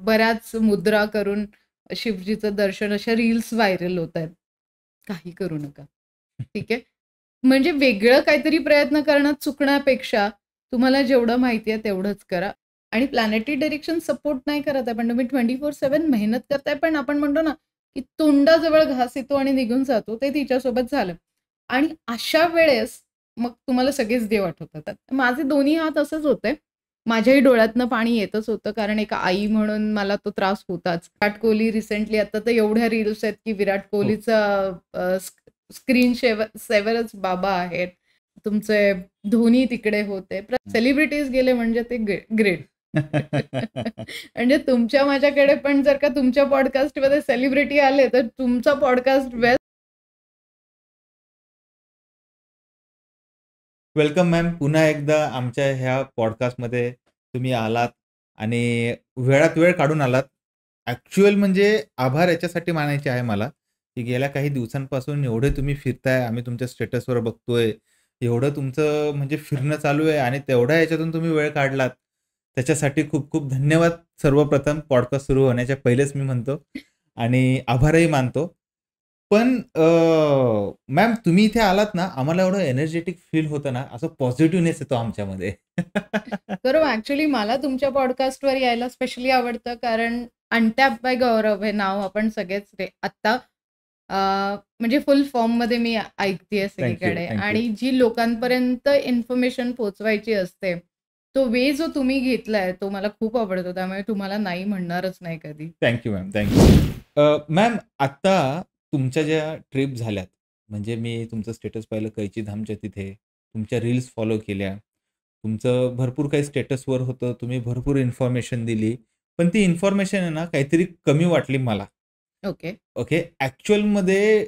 बऱ्याच मुद्रा करून शिवजीचं दर्शन अशा रील्स व्हायरल होत आहेत. काही करू नका. ठीक आहे. म्हणजे वेगळं काहीतरी प्रयत्न करण्यात चुकण्यापेक्षा तुम्हाला जेवढं माहिती आहे तेवढंच करा. आणि प्लॅनेटरी डायरेक्शन सपोर्ट नाही करत आहे, पण तुम्ही 24/7 मेहनत करताय. पण आपण म्हणतो ना, की तोंडाजवळ घास येतो आणि निघून जातो, ते तिच्यासोबत झालं. आणि अशा वेळेस मग तुम्हाला सगळेच देव आठवतात. माझे दोन्ही हात असंच होते. माझ्याही डोळ्यातनं पाणी येतच होतं, कारण एक आई म्हणून मला तो त्रास होताच. विराट कोहली रिसेंटली आता तर एवढ्या रील्स आहेत, की विराट हो. कोहलीचा स्क्रीन सेव्हरच बाबा आहेत. तुमचे धोनी तिकडे होते. सेलिब्रिटीज गेले म्हणजे ते ग्रेट. म्हणजे तुमच्या माझ्याकडे पण जर का तुमच्या पॉडकास्टमध्ये सेलिब्रिटी आले, तर तुमचा पॉडकास्ट बेस्ट. Welcome ma'am. पुन्हा एकदा आमच्या ह्या पॉडकास्टमध्ये तुम्ही आलात आणि वेळात वेळ काढून आलात. ॲक्चुअल म्हणजे आभार याच्यासाठी मानायचे आहे मला, की गेल्या काही दिवसांपासून एवढे तुम्ही फिरताय, आम्ही तुमच्या स्टेटसवर बघतोय. एवढं तुमचं म्हणजे फिरणं चालू आहे आणि तेवढ्या याच्यातून तुम्ही वेळ काढलात. त्याच्यासाठी खूप खूप धन्यवाद. सर्वप्रथम पॉडकास्ट सुरू होण्याच्या पहिलेच मी म्हणतो आणि आभारही मानतो. पण मॅम तुम्ही इथे आलात ना, आम्हाला एवढं एनर्जेटिक फील होतं ना, असं पॉझिटिव्हनेस येतो आमच्यामध्ये. तर ॲक्च्युअली मला तुमच्या पॉडकास्टवर यायला स्पेशली आवडतं, कारण अनटॅप बाय गौरव हे नाव आपण सगळेच आत्ता म्हणजे फुल फॉर्ममध्ये मी ऐकतेय थँक यू, सगळीकडे. Thank you. आणि जी लोकांपर्यंत इन्फॉर्मेशन पोहोचवायची असते, तो वे जो तुम्ही घेतलाय तो मला खूप आवडतो. त्यामुळे तुम्हाला नाही म्हणणारच नाही कधी. Thank you ma'am, thank you. Ma'am आत्ता तुमच्या ज्या ट्रिप झाल्यात, म्हणजे मी तुमचं स्टेटस पाहिलं कैचीधामच्या तिथे, तुमच्या रील्स फॉलो केल्या. तुमचं भरपूर काही स्टेटसवर होतं, तुम्ही भरपूर इन्फॉर्मेशन दिली. पण ती इन्फॉर्मेशन आहे ना, काहीतरी कमी वाटली मला. ओके. ओके. ॲक्चुअलमध्ये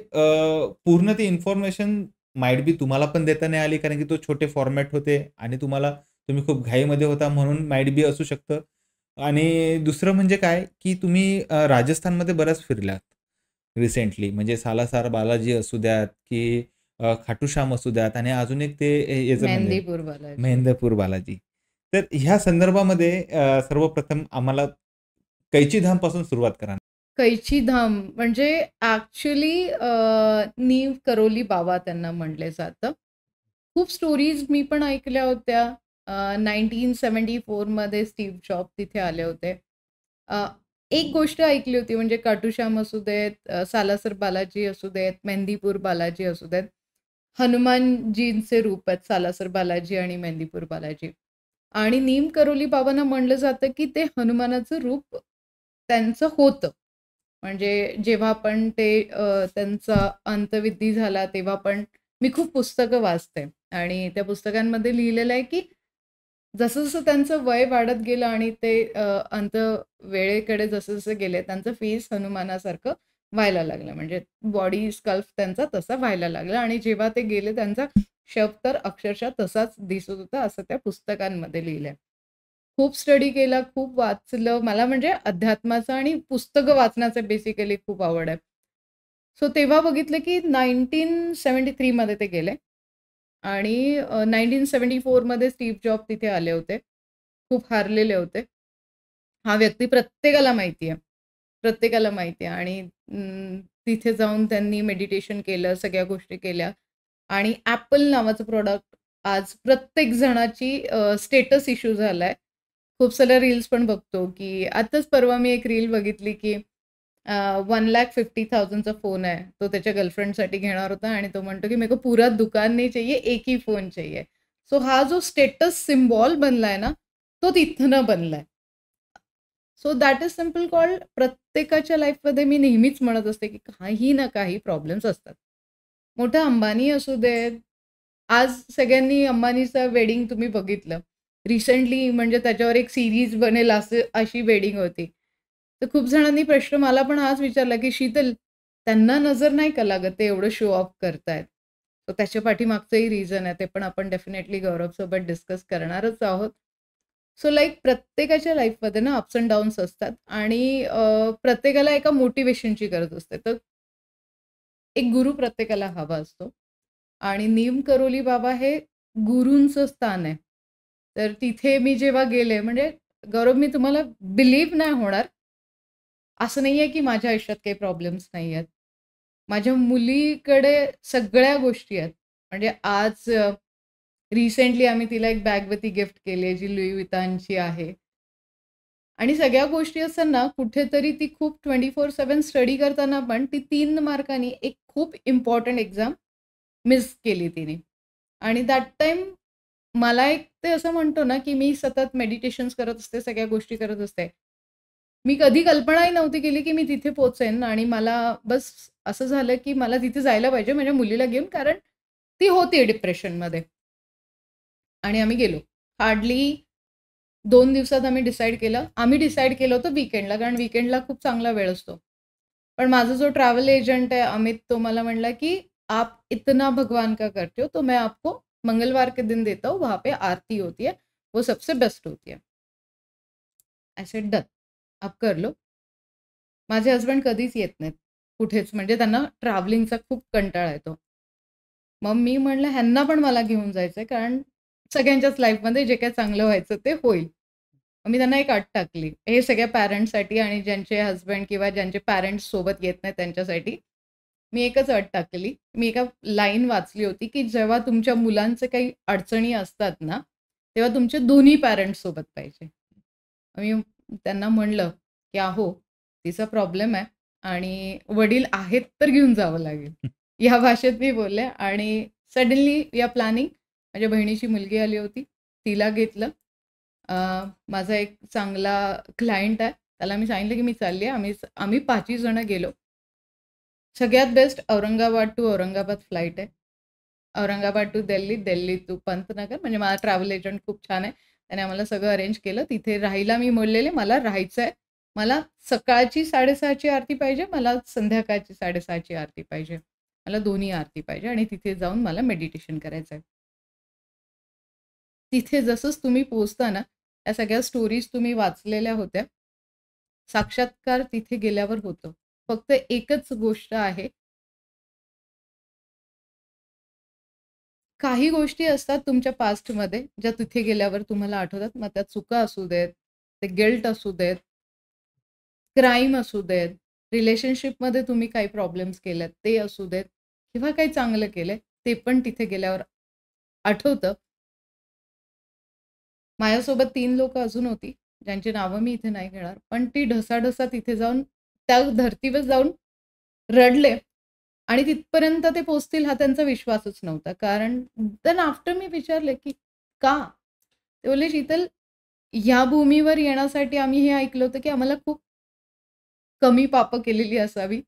पूर्ण ती इन्फॉर्मेशन माईट बी तुम्हाला पण देता नाही आली, कारण की तो छोटे फॉर्मॅट होते आणि तुम्ही खूप घाईमध्ये होता म्हणून माईट बी असू शकतं. आणि दुसरं म्हणजे काय, की तुम्ही राजस्थानमध्ये बऱ्याच फिरलात रिसेंटली. म्हणजे सालासर बालाजी असू द्यात, की खाटू श्याम असू द्यात आणि अजून एक ते याचं म्हणजे मेहंदीपूर बालाजी. मेहंदपूर बालाजी. तर ह्या संदर्भामध्ये सर्वप्रथम आम्हाला कैचीधामपासून सुरुवात करा. कैचीधाम म्हणजे ॲक्चुअली नीव करोली बाबा त्यांना म्हटलं जातं. खूप स्टोरीज मी पण ऐकल्या होत्या. 1974 मध्ये स्टीव्ह जॉब तिथे आले होते. अ, एक गोष्ट ऐकली होती म्हणजे खाटू श्याम असू देत, सालासर बालाजी असू देत, मेहंदीपूर बालाजी असू देत. हनुमानजींचे रूप आहेत सालासर बालाजी आणि मेहंदीपूर बालाजी. आणि नीम करोली बाबांना म्हणलं जातं, की ते हनुमानाचं रूप त्यांचं होतं. म्हणजे जेव्हा पण ते त्यांचा अंतविधी झाला तेव्हा पण मी खूप पुस्तकं वाचते आणि त्या पुस्तकांमध्ये लिहिलेलं आहे, की जसं-जसं त्यांचं वय वाढत गेलं आणि ते अंत वेळेकडे जसं-जसं गेले, त्यांचं फेस हनुमानासारखं व्हायला लागलं. म्हणजे बॉडी स्कल्प त्यांचा तसा व्हायला लागला आणि जेव्हा ते गेले त्यांचा शव तर अक्षरशः तसाच दिसत होता, असं त्या पुस्तकांमध्ये लिहिलंय. खूप स्टडी केला, खूप वाचलं. मला म्हणजे अध्यात्माचं आणि पुस्तकं वाचण्याचं बेसिकली खूप आवड आहे. सो तेव्हा बघितलं, की 1973 मध्ये ते गेले आणि 1974 मध्ये स्टीव्ह जॉब तिथे आले होते. खूप हारलेले होते. हा व्यक्ती प्रत्येकाला माहिती आहे. प्रत्येकाला माहिती आहे आणि तिथे जाऊन त्यांनी मेडिटेशन केलं, सगळ्या गोष्टी केल्या आणि Apple नावाचं प्रॉडक्ट आज प्रत्येक जणाची स्टेटस इश्यू झालाय. खूप साऱ्या रील्स पण बघतो, की आताच परवा मी एक रील बघितली, की 1,50,000 चा फोन आहे. तो त्याच्या गर्लफ्रेंडसाठी घेणार होता आणि तो म्हणतो, की "मेरे को पूरा दुकान नहीं चाहिए, एक ही फोन चाहिए." सो हा जो स्टेटस सिम्बॉल बनलाय ना, तो तिथनं बनलाय. So that is simple called प्रत्येकाच्या लाईफमध्ये मी नेहमीच म्हणत असते, की काही ना काही प्रॉब्लेम्स असतात. मोठा अंबानी असू देत. आज सगळ्यांनी अंबानीचं वेडिंग तुम्ही बघितलं. रिसेंटली म्हणजे त्याच्यावर एक सीरीज बनेल अशी वेडिंग होती. तर खूप जणांनी प्रश्न मला पण हाच विचारला, की "शीतल, त्यांना नजर नाही का लागत ते एवढं शो ऑफ करतायत?" तर त्याच्या पाठीमागचंही रिझन आहे. ते पण आपण डेफिनेटली गौरवसोबत डिस्कस करणारच आहोत. सो लाइक प्रत्येकाच्या लाईफमध्ये ना अप्स एंड डाउन्स असतात आणि प्रत्येकाला एका मोटिव्हेशनची गरज असते. तर एक गुरु प्रत्येकाला हवा असतो आणि नीम करोली बाबा हे गुरूंचं स्थान आहे. तर तिथे मी जेव्हा गेले म्हणजे गौरव मी तुम्हाला बिलीव्ह नाही होणार. असं नाहीये की माझ्या आयुष्यात काही प्रॉब्लेम्स नाही आहेत. माझ्या मुलीकडे सगळ्या गोष्टी आहेत. म्हणजे आज रिसेंटली आम्ही तिला एक बॅगवती गिफ्ट केली आहे, जी लुई वितानची आहे. आणि सगळ्या गोष्टी असताना कुठेतरी ती खूप 24/7 स्टडी करताना पण ती 3 मार्कांनी एक खूप इम्पॉर्टंट एक्झाम मिस केली तिने. आणि दॅट टाईम मला एक ते असं म्हणतो ना, की मी सतत मेडिटेशन्स करत असते, सगळ्या गोष्टी करत असते. मी कधी कल्पनाही नव्हती केली, की मी तिथे पोहोचेन आणि मला बस असं झालं, की मला तिथे जायला पाहिजे माझ्या मुलीला घेऊन, कारण ती होती डिप्रेशनमध्ये. आणि आम्ही गेलो. हार्डली 2 दिवसात आम्ही डिसाईड केलं. आम्ही डिसाईड केलं होतं वीकेंडला, कारण वीकेंडला खूप चांगला वेळ असतो. पण माझा जो ट्रॅव्हल एजंट आहे अमित, तो मला म्हणला, की "आप इतना भगवान का करते हो, तो मैं आपको मंगलवार के दिन देता हूँ, वहाँ पे आरती होती है, वो सबसे बेस्ट होती है." I said done. आप कर लो. माझे हसबंड कधीच येत नाहीत कुठेच, म्हणजे त्यांना ट्रॅव्हलिंगचा खूप कंटाळा येतो. मग मी म्हणलं ह्यांना पण मला घेऊन जायचंय, कारण सगळ्यांच्याच लाईफमध्ये जे काही चांगलं व्हायचं ते होईल. मग मी त्यांना एक अट टाकली. हे सगळ्या पॅरेंट्ससाठी आणि ज्यांचे हसबंड किंवा ज्यांचे पॅरेंट्स सोबत येत नाहीत त्यांच्यासाठी. मी एकच अट टाकलेली. मी एका लाईन वाचली होती, की जेव्हा तुमच्या मुलांचे काही अडचणी असतात ना, तेव्हा तुमचे दोन्ही पॅरेंट्स सोबत पाहिजे. मी त्यांना म्हणलं, की "अहो, तिचा प्रॉब्लेम आहे आणि वडील आहेत तर घेऊन जावं लागेल." या भाषेत मी बोलले आणि सडनली वी आर प्लॅनिंग. माझ्या बहिणीची मुलगी आली होती. तिला घेतलं. अ, माझा एक चांगला क्लायंट आहे. त्याला मी सांगितलं, की मी चालली आहे. आम्ही 5ही जण गेलो. सगळ्यात best Aurangabad to Aurangabad flight आहे. Aurangabad to Delhi, Delhi to Pantnagar. म्हणजे माझा ट्रॅव्हल एजंट खूप छान आहे. त्याने आम्हाला सगळं अरेंज केलं. तिथे राहायला मी बोललेले, मला राहायचं आहे. मला सकाळची 6:30ची आरती पाहिजे, मला संध्याकाळची 6:30ची आरती पाहिजे. मला दोन्ही आरती पाहिजे आणि तिथे जाऊन मला मेडिटेशन करायचं आहे. तिथे जसंच तुम्ही पोहोचता ना, त्या सगळ्या स्टोरीज तुम्ही वाचलेल्या होत्या. साक्षात्कार तिथे गेल्यावर होतं. फक्त एकच गोष्ट आहे, काही गोष्टी असतात तुमच्या पास्टमध्ये, ज्या तिथे गेल्यावर तुम्हाला आठवतात. मग त्या चुका असू देत, ते गिल्ट असू देत, क्राईम असू देत, रिलेशनशिपमध्ये तुम्ही काही प्रॉब्लेम्स केलेत ते असू देत किंवा काही चांगलं केलंय, ते पण तिथे गेल्यावर आठवतं. माझ्यासोबत 3 लोकं अजून होती, ज्यांची नावं मी इथे नाही घेणार. पण ती ढसाढसा तिथे जाऊन, त्या धर्तीवर जाऊन रडले आणि तिथपर्यंत ते पोहोचतील हा त्यांचा विश्वासच नव्हता. कारण देन आफ्टर मी विचारले, की "का?" ते बोलले, "शीतल, ह्या भूमीवर येण्यासाठी आम्ही हे ऐकलं होतं, की आम्हाला खूप कमी पापं केलेली असावी,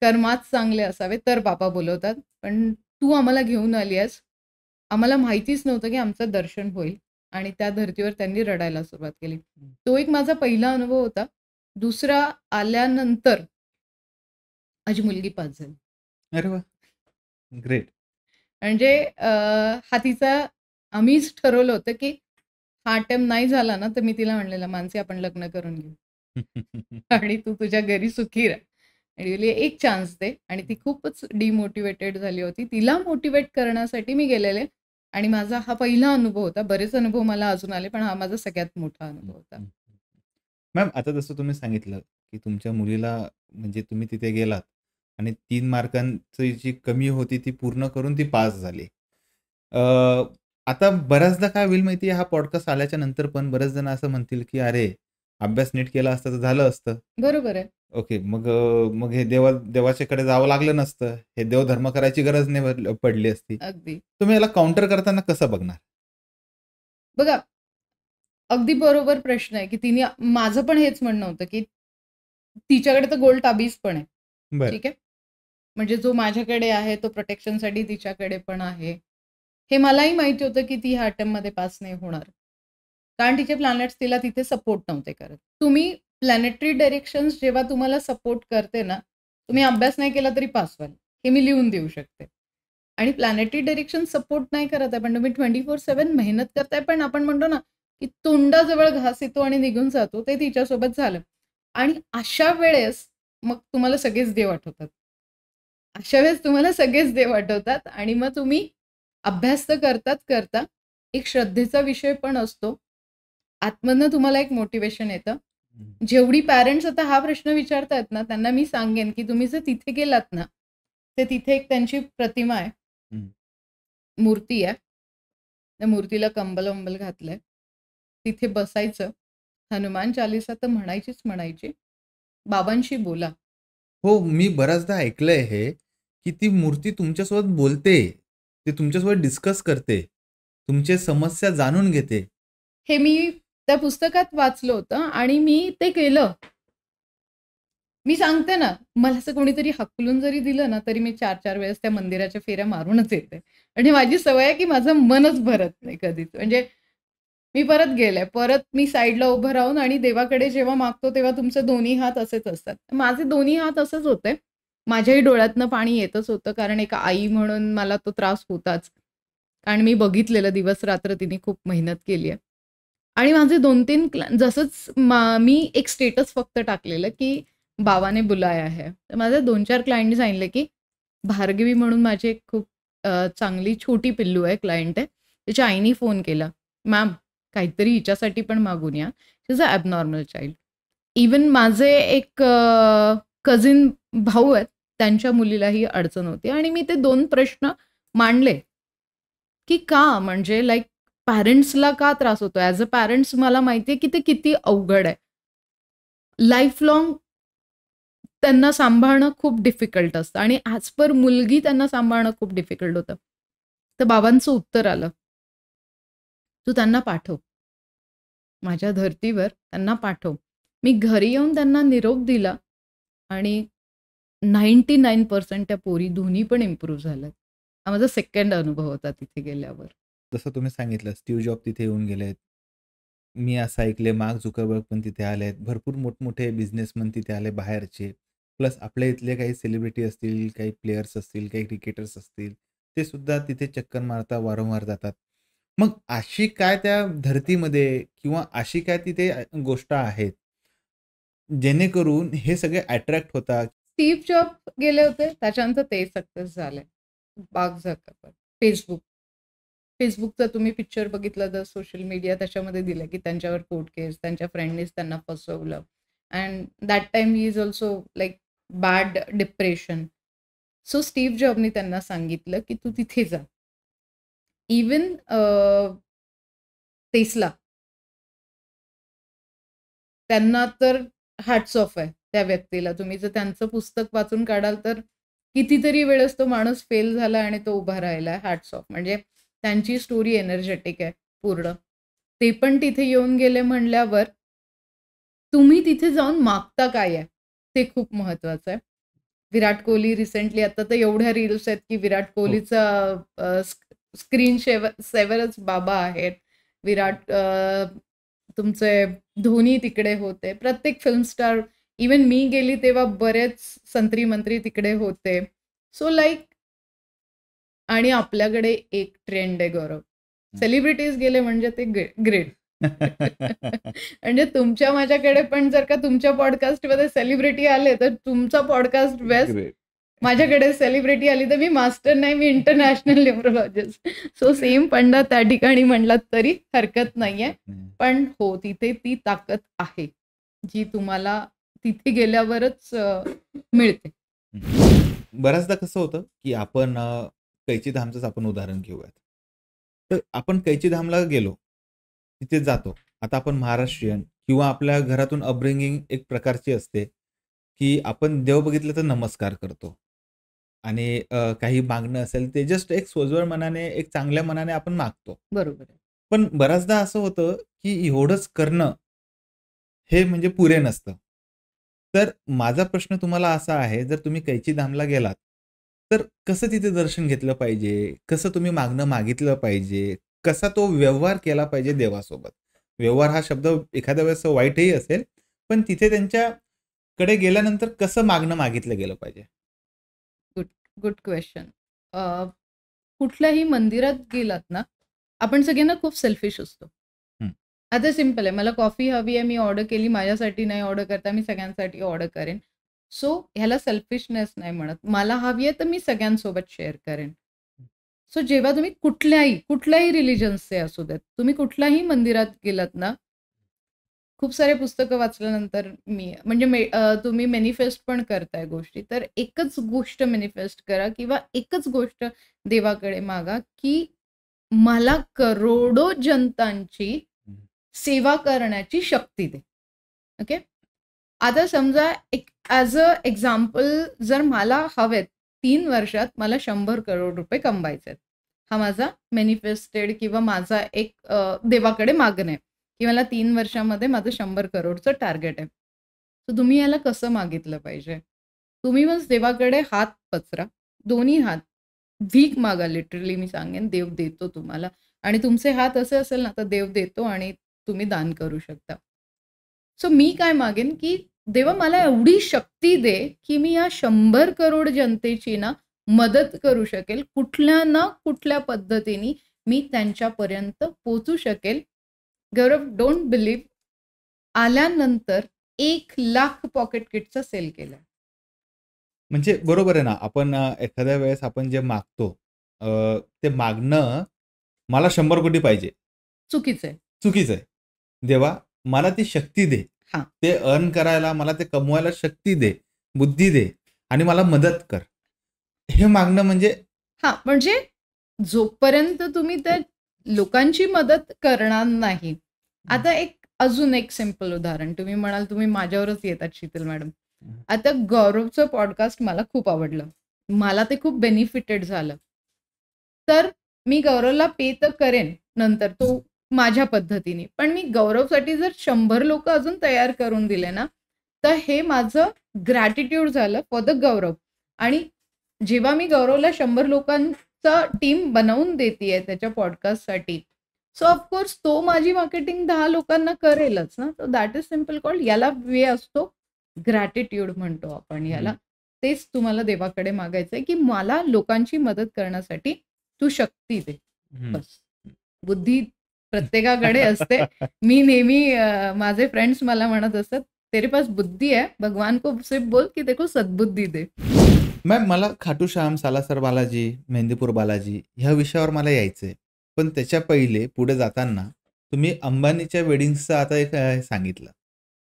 कर्मात चांगले असावे, तर बाबा बोलवतात. पण तू आम्हाला घेऊन आली आहेस. आम्हाला माहितीच नव्हतं, की आमचं दर्शन होईल." आणि त्या धर्तीवर त्यांनी रडायला सुरुवात केली. तो एक माझा पहिला अनुभव होता. दुसरा आल्यानंतर माझी मुलगी 5 झाली. अरे वाह! ग्रेट. म्हणजे हा तिचा, आम्हीच ठरवलं होतं, की हा अटेम्प्ट नाही झाला ना, तर मी तिला म्हणलेलं, "मानसी, आपण लग्न करून घेऊ आणि तू तुझ्या घरी सुखी राहा." आणि बोलली, "एक चान्स दे." आणि ती खूपच डिमोटिव्हेटेड झाली होती. तिला मोटिव्हेट करण्यासाठी मी गेलेले आणि माझा हा पहिला अनुभव होता. बरेच अनुभव मला अजून आले, पण हा माझा सगळ्यात मोठा अनुभव होता. मॅम, आता जसं तुम्ही सांगितलं, की तुमच्या मुलीला म्हणजे तुम्ही तिथे गेलात आणि 3 मार्कांची जी कमी होती ती पूर्ण करून ती पास झाली. अ, आता बऱ्याचदा काय होईल माहिती आहे, हा पॉडकास्ट आल्याच्या नंतर पण बरेच जण असं म्हणतील, की "अरे, अभ्यास नीट केला असता तर झालं असतं." बरोबर आहे. ओके. मग हे देवाच्याकडे जावं लागलं नसतं. हे देवधर्म करायची गरज नाही पडली असती. अगदी. तुम्ही याला काउंटर करताना कसं बघणार? बघा, अगदी बरोबर प्रश्न आहे, की तिने, माझं पण हेच म्हणणं होतं, की तिच्याकडे तर गोल्ड टाबीज पण आहे. बरं. ठीक आहे. म्हणजे जो माझ्याकडे आहे तो प्रोटेक्शनसाठी तिच्याकडे पण आहे. हे मलाही माहिती होतं, की ती ह्या अटेम्प्टमध्ये पास नाही होणार. कारण तिचे प्लॅनेट्स तिला तिथे सपोर्ट नव्हते करत. तुम्ही प्लॅनेटरी डायरेक्शन्स जेव्हा तुम्हाला सपोर्ट करते ना, तुम्ही अभ्यास नाही केला तरी पास व्हाल. हे मी लिहून देऊ शकते. आणि प्लॅनेटरी डायरेक्शन सपोर्ट नाही करत आहे, पण तुम्ही 24/7 मेहनत करताय, पण आपण म्हणतो ना, की तोंडाजवळ घास येतो आणि निघून जातो, ते तिच्यासोबत झालं. आणि अशा वेळेस मग तुम्हाला सगळेच देव आठवतात. अशा वेळेस तुम्हाला सगळेच देव आठवतात आणि मग तुम्ही अभ्यास तर करता, एक श्रद्धेचा विषय पण असतो. आतमधनं तुम्हाला एक मोटिव्हेशन येतं जेवढी पॅरेंट्स आता हा प्रश्न विचारतायत ना, त्यांना मी सांगेन, की तुम्ही जर तिथे गेलात ना, तर तिथे एक त्यांची प्रतिमा आहे, मूर्ती आहे. त्या मूर्तीला कंबल-वंबल घातलंय. तिथे बसायचं. हनुमान चालीसा तर म्हणायचीच म्हणायची. बाबांशी बोला. हो, मी बऱ्याचदा ऐकलंय हे, की ती मूर्ती तुमच्यासोबत बोलते. ती तुमच्यासोबत डिस्कस करते. तुमच्या समस्या जाणून घेते. हे मी त्या पुस्तकात वाचलं होतं आणि मी ते केलं. मी सांगते ना, मला असं कोणीतरी हाकलून जरी दिलं ना, तरी मी 4-4 वेळेस त्या मंदिराच्या फेऱ्या मारूनच येते. आणि माझी सवय आहे, की माझं मनच भरत नाही कधीच. म्हणजे मी परत गेले. परत मी साईडला उभं राहून आणि देवाकडे जेव्हा मागतो, तेव्हा तुमचे दोन्ही हात असेच असतात. माझे दोन्ही हात असंच होते. माझ्याही डोळ्यातनं पाणी येतच होतं, कारण एका आई म्हणून मला तो त्रास होताच. कारण मी बघितलेलं दिवस-रात्र तिने खूप मेहनत केली आहे. आणि माझे 2-3 जसंच मी एक स्टेटस फक्त टाकलेलं, की बाबा ने बुलाया है. तर माझे 2-4 क्लायंटनी सांगितलं, की भार्गवी म्हणून माझी एक खूप चांगली छोटी पिल्लू आहे, क्लायंट आहे. तिच्या आईनी फोन केला, "मॅम, काहीतरी हिच्यासाठी पण मागून या. She is a abnormal child." Even माझे एक कझिन भाऊ आहेत, त्यांच्या मुलीलाही अडचण होती आणि मी ते 2 प्रश्न मांडले, की का? म्हणजे लाइक पॅरेंट्सला का त्रास होतो? ॲज अ पॅरेंट्स मला माहिती आहे, की ते किती अवघड आहे. लाईफ लाँग त्यांना सांभाळणं खूप डिफिकल्ट असतं आणि ॲज पर मुलगी त्यांना सांभाळणं खूप डिफिकल्ट होतं. तर बाबांचं उत्तर आलं, "तू त्यांना पाठव. माझ्या धर्तीवर त्यांना पाठव." मी घरी येऊन त्यांना निरोप दिला आणि 99% त्या पोरी दोन्ही पण इम्प्रूव्ह झाल्यात. हा माझा सेकंड अनुभव होता तिथे गेल्यावर. जसं तुम्ही सांगितलं स्टीव्ह जॉब तिथे येऊन गेलेत. मी असं ऐकलंय मार्क झुकरबर्ग पण तिथे आलेत. भरपूर मोठमोठे बिझनेसमन तिथे आले बाहेरचे. प्लस आपल्या इथले काही सेलिब्रिटी असतील, काही प्लेयर्स असतील, काही क्रिकेटर्स असतील, ते सुद्धा तिथे चक्कर मारता वारंवार जातात. मग अशी काय त्या धरतीमध्ये किंवा अशी काय तिथे गोष्ट आहेत, जेणेकरून हे सगळे अट्रॅक्ट होतात? स्टीव्ह जॉब गेले होते, त्याच्यानंतर ते सक्सेस झाले. Mark Zuckerberg. Facebook. Facebookचा तुम्ही पिक्चर बघितला तर सोशल मीडिया त्याच्यामध्ये दिलं, की त्यांच्यावर कोर्ट केस, त्यांच्या फ्रेंडनीच त्यांना फसवलं. And that time he is also like bad depression. So Steve जॉबनी त्यांना सांगितलं, की "तू तिथे जा." इव्हन टेस्ला त्यांना तर हॅट्स ऑफ आहे त्या व्यक्तीला. तुम्ही जर त्यांचं पुस्तक वाचून काढाल तर कितीतरी वेळेस तो माणूस फेल झाला आणि तो उभा राहिला. Hats off. म्हणजे त्यांची स्टोरी एनर्जेटिक आहे पूर्ण. ते पण तिथे येऊन गेले म्हणल्यावर तुम्ही तिथे जाऊन मागता काय आहे? ते खूप महत्वाचं आहे. विराट कोहली रिसेंटली आता तर एवढ्या रील्स आहेत, की विराट हो. कोहलीचा स्क्रीन सेव्हरच बाबा आहेत. विराट तुमचे धोनी तिकडे होते. प्रत्येक फिल्म स्टार इव्हन मी गेली तेव्हा बरेच संत्री-मंत्री तिकडे होते. सो लाइक आणि आपल्याकडे एक ट्रेंड आहे गौरव. सेलिब्रिटीज गेले म्हणजे ते ग्रेट. म्हणजे तुमच्या माझ्याकडे पण जर का तुमच्या पॉडकास्टमध्ये सेलिब्रिटी आले, तर तुमचा पॉडकास्ट बेस्ट. ग्रेट. माझ्याकडे सेलिब्रिटी आली, तर मी मास्टर नाही, मी इंटरनॅशनल न्यूमरोलॉजिस्ट. सो सेम फंडा त्या ठिकाणी म्हणलात तरी हरकत नाहीये. पण हो, तिथे ती ताकद आहे, जी तुम्हाला तिथे गेल्यावरच मिळते. बऱ्याचदा कसं होतं, की आपण कैची धामचंच आपण उदाहरण घेऊयात. तर आपण कैची धामला गेलो. तिथे जातो. आता आपण महाराष्ट्रीयन किंवा आपल्या घरातून अपब्रिंगिंग एक प्रकारची असते, की आपण देव बघितलं तर नमस्कार करतो. आणि काही मागणं असेल ते जस्ट एक सोजवळ मनाने, एक चांगल्या मनाने आपण मागतो. बरोबर आहे. पण बऱ्याचदा असं होतं, की एवढंच करणं हे म्हणजे पुरे नसतं. तर माझा प्रश्न तुम्हाला असा आहे, जर तुम्ही कैची धामला गेलात, तर कसं तिथे दर्शन घेतलं पाहिजे? कसं तुम्ही मागणं मागितलं पाहिजे? कसा तो व्यवहार केला पाहिजे देवासोबत? व्यवहार हा शब्द एखाद्या वेळेस वाईटही असेल, पण तिथे त्यांच्याकडे गेल्यानंतर कसं मागणं मागितलं गेलं पाहिजे? Good good question. कुठल्याही मंदिरात गेलात ना, आपण सगळ्यांना खूप सेल्फिश असतो. हं. आता सिंपल आहे. मला कॉफी हवी आहे, मी ऑर्डर केली. माझ्यासाठी नाही ऑर्डर करता, मी सगळ्यांसाठी ऑर्डर करेन. सो ह्याला सेल्फिशनेस नाही म्हणत. मला हवी आहे, तर मी सगळ्यांसोबत शेअर करेन. सो जेव्हा तुम्ही कुठल्याही रिलिजन्सचे असू देत, तुम्ही कुठल्याही मंदिरात गेलात ना, खूप सारे पुस्तकं वाचल्यानंतर मी म्हणजे तुम्ही मॅनिफेस्ट पण करताय गोष्टी, तर एकच गोष्ट मॅनिफेस्ट करा किंवा एकच गोष्ट देवाकडे मागा, की मला करोडो जनतांची सेवा करण्याची शक्ती दे. ओके. आता समजा एक ॲज अ एक्झाम्पल जर मला हवेत 3 वर्षात मला 100 करोड रुपये कमवायचे आहेत. हा माझा मॅनिफेस्टेड किंवा माझा एक देवाकडे मागणं आहे, की मला 3 वर्षामध्ये माझं 100 करोडचं टार्गेट आहे. तर तुम्ही याला कसं मागितलं पाहिजे? तुम्ही मग देवाकडे हात पसरा, दोन्ही हात, भीक मागा लिटरली मी सांगेन, देव देतो तुम्हाला आणि तुमचे हात असे असेल ना, तर देव देतो आणि तुम्ही दान करू शकता. सो मी काय मागेन, की देवा मला एवढी शक्ती दे, की मी या 100 करोड जनतेची ना मदत करू शकेल. कुठल्या ना कुठल्या पद्धतीने मी त्यांच्यापर्यंत पोहोचू शकेल. गौरव, डोंट बिलीव्ह, आल्यानंतर 1,00,000 पॉकेट किटचा सेल केला. म्हणजे बरोबर आहे ना, आपण एखाद्या वेळेस आपण जे मागतो अ, ते मागणं मला 100 कोटी पाहिजे. चुकीचं आहे. चुकीचं आहे. देवा मला ती शक्ती दे. हां. ते अर्न करायला मला ते कमवायला शक्ती दे, बुद्धी दे आणि मला मदत कर. हे मागणं म्हणजे हां, म्हणजे जोपर्यंत तुम्ही त्या लोकांची मदत करणार नाही. आता अजून एक सिंपल उदाहरण. तुम्ही म्हणाल तुम्ही माझ्यावरच येतात शीतल मॅडम. आता गौरवचं पॉडकास्ट मला खूप आवडलं. मला ते खूप बेनिफिटेड झालं. तर मी गौरवला पे तर करेन नंतर तो माझ्या पद्धतीने. पण मी गौरवसाठी जर 100 लोकं अजून तयार करून दिले ना, तर हे माझं ग्रॅटिट्यूड झालं फॉर द गौरव. आणि जेव्हा मी गौरवला 100 लोकांचा टीम बनवून देतीये त्याच्या पॉडकास्टसाठी, सो ऑफकोर्स तो माझी मार्केटिंग 10 लोकांना करेलच ना. So that is simple called, याला वे असतो ग्रॅटिट्यूड म्हणतो आपण याला. तेच तुम्हाला देवाकडे मागायचंय, की मला लोकांची मदत करण्यासाठी तू शक्ती दे. बस. बुद्धी प्रत्येकाकडे असते. मी नेहमी माझे फ्रेंड्स मला म्हणत असतात, तेरे पास बुद्धी है, भगवान को सिर्फ बोल की देखो सद्बुद्धी दे. मॅम मला खाटू श्याम, सालासर बालाजी, मेहंदीपूर बालाजी ह्या विषयावर मला यायचंय. पण त्याच्या पहिले पुढे जाताना तुम्ही अंबानीच्या वेडिंग्सचं आता एक सांगितलं.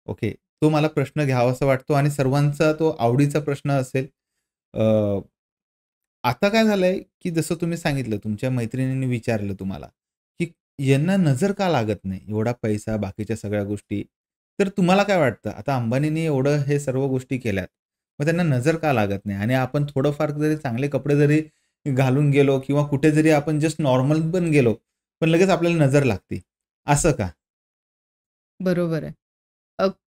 ओके. तो मला प्रश्न घ्यावासा वाटतो आणि सर्वांचा तो आवडीचा प्रश्न असेल. अ, आता काय झालंय, की जसं तुम्ही सांगितलं तुमच्या मैत्रिणींनी विचारलं तुम्हाला, की यांना नजर का लागत नाही? एवढा पैसा, बाकीच्या सगळ्या गोष्टी. तर तुम्हाला काय वाटतं? आता अंबानींनी एवढं हे सर्व गोष्टी केल्यात. मग त्यांना नजर का लागत नाही? आणि आपण थोडंफार जरी चांगले कपडे जरी घालून गेलो किंवा कुठे जरी आपण जस्ट नॉर्मल पण गेलो, पण लगेच आपल्याला नजर लागते. असं का? बरोबर आहे.